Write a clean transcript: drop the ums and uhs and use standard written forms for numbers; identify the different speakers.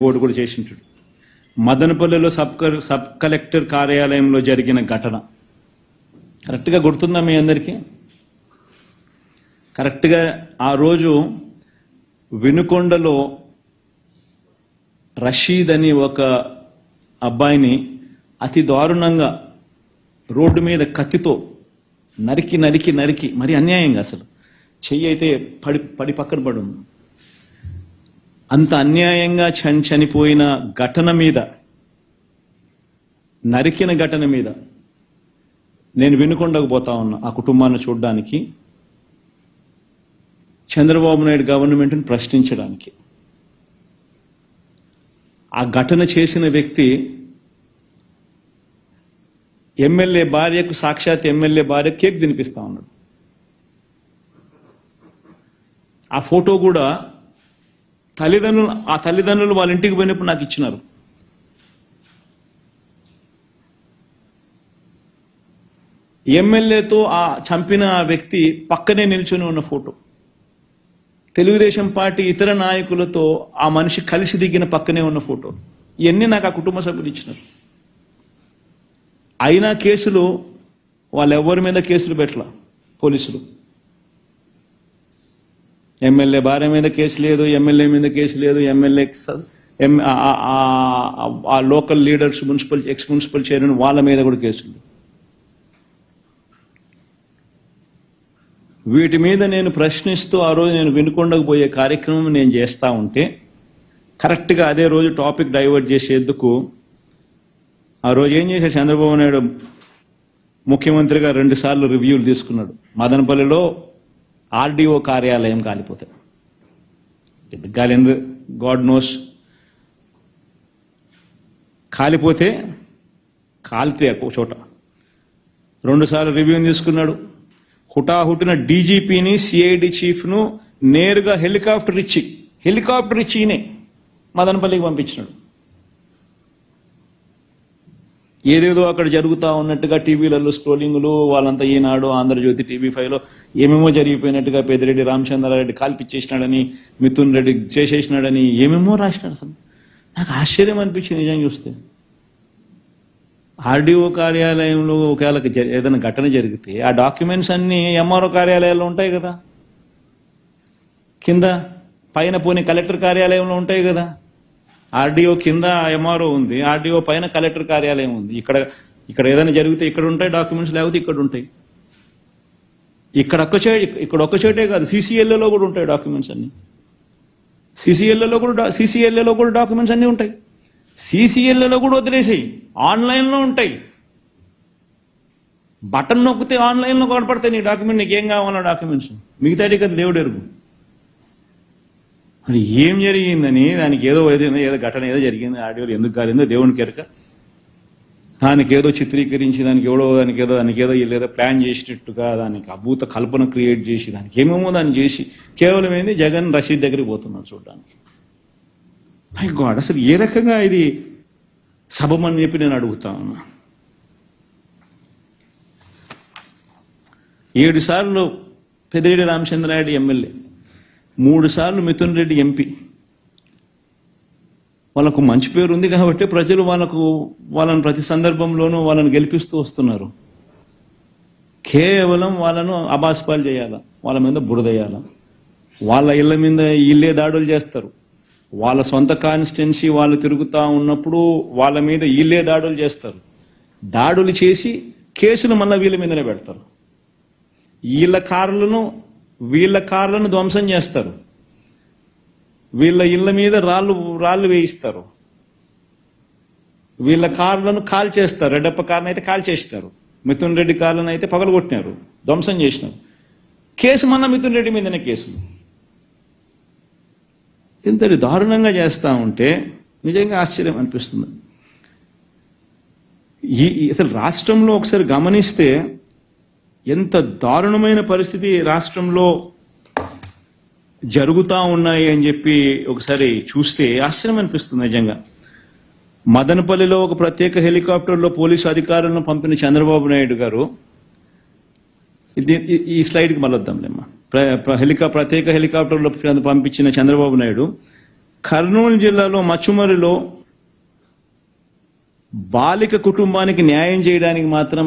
Speaker 1: Board కూడా చేసింటాడు. మదనపల్లిలో sub collector కార్యాలయంలో జరిగిన ఘటన కరెక్ట్గా గుర్తుందా మీ అందరికీ? కరెక్ట్గా ఆ రోజు వినుకొండలో రషీద్ అని ఒక అబ్బాయిని అతి దారుణంగా రోడ్డు మీద కత్తితో నరికి నరికి నరికి మరి అన్యాయంగా, అసలు చెయ్యి అయితే పడి పక్కన పడి ఉంది. అంత అన్యాయంగా చనిపోయిన ఘటన మీద, నరికిన ఘటన మీద నేను వినుకొండకు పోతా ఉన్నా ఆ కుటుంబాన్ని చూడడానికి, చంద్రబాబు నాయుడు గవర్నమెంట్ని ప్రశ్నించడానికి. ఆ ఘటన చేసిన వ్యక్తి ఎమ్మెల్యే భార్యకు, సాక్షాత్ ఎమ్మెల్యే భార్య కేక్ తినిపిస్తా ఉన్నాడు. ఆ ఫోటో కూడా తల్లిదండ్రులు వాళ్ళ ఇంటికి పోయినప్పుడు నాకు ఇచ్చినారు. ఎమ్మెల్యేతో ఆ చంపిన వ్యక్తి పక్కనే నిల్చొని ఉన్న ఫోటో, తెలుగుదేశం పార్టీ ఇతర నాయకులతో ఆ మనిషి కలిసి దిగిన పక్కనే ఉన్న ఫోటో, ఇవన్నీ నాకు ఆ కుటుంబ సభ్యులు ఇచ్చినారు. అయినా కేసులు వాళ్ళెవరి మీద కేసులు పెట్టలా పోలీసులు. ఎమ్మెల్యే భార్య మీద కేసు లేదు, ఎమ్మెల్యే మీద కేసు లేదు, ఎమ్మెల్యే ఆ local leaders, X municipal chairman వాళ్ళ మీద కూడా కేసులు. వీటి మీద నేను ప్రశ్నిస్తూ ఆ రోజు నేను వినుకొండకు పోయే కార్యక్రమం నేను చేస్తూ ఉంటే, కరెక్ట్గా అదే రోజు టాపిక్ డైవర్ట్ చేసేందుకు ఆ రోజు ఏం చేశాడు చంద్రబాబు నాయుడు ముఖ్యమంత్రిగా 2 సార్లు రివ్యూలు తీసుకున్నాడు. మదనపల్లిలో ఆర్డీఓ కార్యాలయం కాలిపోతాడు, ఎందుకు కాలింది గాడ్ నోస్. కాలితే ఒక చోట 2 సార్లు రివ్యూ తీసుకున్నాడు. హుటాహుటిన డీజీపీని, సిఐడి చీఫ్ను నేరుగా హెలికాప్టర్ ఇచ్చినే మదనపల్లికి పంపించినాడు. ఏదేదో అక్కడ జరుగుతూ ఉన్నట్టుగా టీవీలలో స్క్రోలింగ్లు, వాళ్ళంతా ఈనాడు, ఆంధ్రజ్యోతి, టీవీ5లో ఏమేమో జరిగిపోయినట్టుగా, పెద్దిరెడ్డి రామచంద్రారెడ్డి కాల్పిచ్చేసినాడని, మిథున్ రెడ్డి చేసేసినాడని ఏమేమో రాసినాడు. అసలు నాకు ఆశ్చర్యం అనిపించింది నిజంగా చూస్తే. ఆర్డీఓ కార్యాలయంలో ఒకవేళ ఏదైనా ఘటన జరిగితే ఆ డాక్యుమెంట్స్ అన్ని ఎంఆర్ఓ కార్యాలయాల్లో ఉంటాయి కదా, కింద పైన పోనీ కలెక్టర్ కార్యాలయంలో ఉంటాయి కదా. ఆర్డీఓ కింద ఎంఆర్ఓ ఉంది, ఆర్డీఓ పైన కలెక్టర్ కార్యాలయం ఉంది. ఇక్కడ ఏదైనా జరిగితే ఇక్కడ ఉంటాయి డాక్యుమెంట్స్, లేకపోతే ఇక్కడ ఉంటాయి. ఇక్కడ ఒక్క చోటే కాదు, సీసీఎల్ఏలో కూడా ఉంటాయి డాక్యుమెంట్స్ అన్ని. సీసీఎల్ఏలో కూడా డాక్యుమెంట్స్ అన్ని ఉంటాయి. సీసీఎల్ఏలో కూడా వదిలేసాయి, ఆన్లైన్లో ఉంటాయి. బటన్ నొక్కితే ఆన్లైన్లో కనపడతాయి నీ డాక్యుమెంట్, నీకేం కావాలో డాక్యుమెంట్స్. మిగతాటి కదా దేవుడు ఎరుగు. మరి ఏం జరిగిందని దానికి ఏదో ఘటన ఏదో జరిగింది, ఆడియోలు ఎందుకు కాలేదో దేవునికి ఎరక. దానికి ఏదో చిత్రీకరించి దానికి ఏదో వీళ్ళేదో ప్లాన్ చేసినట్టుగా దానికి అభూత కల్పన క్రియేట్ చేసి దానికి ఏమేమో దాన్ని చేసి కేవలం ఏంది జగన్ రషీద్ దగ్గరికి పోతున్నాడు చూడడానికి. మై గాడ్, అసలు ఏ రకంగా ఇది సబమని చెప్పి నేను అడుగుతా ఉన్నా. 7 సార్లు పెద్దిరెడ్డి రామచంద్రారెడ్డి ఎమ్మెల్యే, 3 సార్లు మిథున్ రెడ్డి ఎంపీ. వాళ్ళకు మంచి పేరు ఉంది కాబట్టి ప్రజలు వాళ్ళని ప్రతి సందర్భంలోనూ వాళ్ళని గెలిపిస్తూ వస్తున్నారు. కేవలం వాళ్ళను అబాస్పాలు చేయాలా, వాళ్ళ మీద బురదయ్యాలా, వాళ్ళ ఇళ్ల మీద ఇల్లే దాడులు చేస్తారు. వాళ్ళ సొంత కాన్స్టిట్యున్సీ వాళ్ళు తిరుగుతూ ఉన్నప్పుడు వాళ్ళ మీద ఇల్లే దాడులు చేస్తారు. దాడులు చేసి కేసులు మళ్ళీ వీళ్ళ మీదనే పెడతారు. వీళ్ళ కార్లను ధ్వంసం చేస్తారు, వీళ్ళ ఇళ్ల మీద రాళ్ళు వేయిస్తారు, వీళ్ళ కార్లను కాల్ చేస్తారు. రెడ్డప్ప కార్ను అయితే కాల్ చేసినారు, మిథున్ రెడ్డి కార్లను అయితే పగలగొట్టినారు, ధ్వంసం చేసినారు. కేసు మళ్ళా మిథున్ రెడ్డి మీదనే కేసులు. ఇంతటి దారుణంగా చేస్తూ ఉంటే నిజంగా ఆశ్చర్యం అనిపిస్తుంది. అసలు రాష్ట్రంలో ఒకసారి గమనిస్తే ఎంత దారుణమైన పరిస్థితి రాష్ట్రంలో జరుగుతూ ఉన్నాయి అని చెప్పి ఒకసారి చూస్తే ఆశ్చర్యం అనిపిస్తుంది నిజంగా. మదనపల్లిలో ఒక ప్రత్యేక హెలికాప్టర్లో పోలీసు అధికారులను పంపిన చంద్రబాబు నాయుడు గారు, ఈ స్లైడ్కి మళ్ళొద్దాంలేమ్మా, ప్రత్యేక హెలికాప్టర్లో పంపించిన చంద్రబాబు నాయుడు కర్నూలు జిల్లాలో మచ్చుమరిలో బాలిక కుటుంబానికి న్యాయం చేయడానికి మాత్రం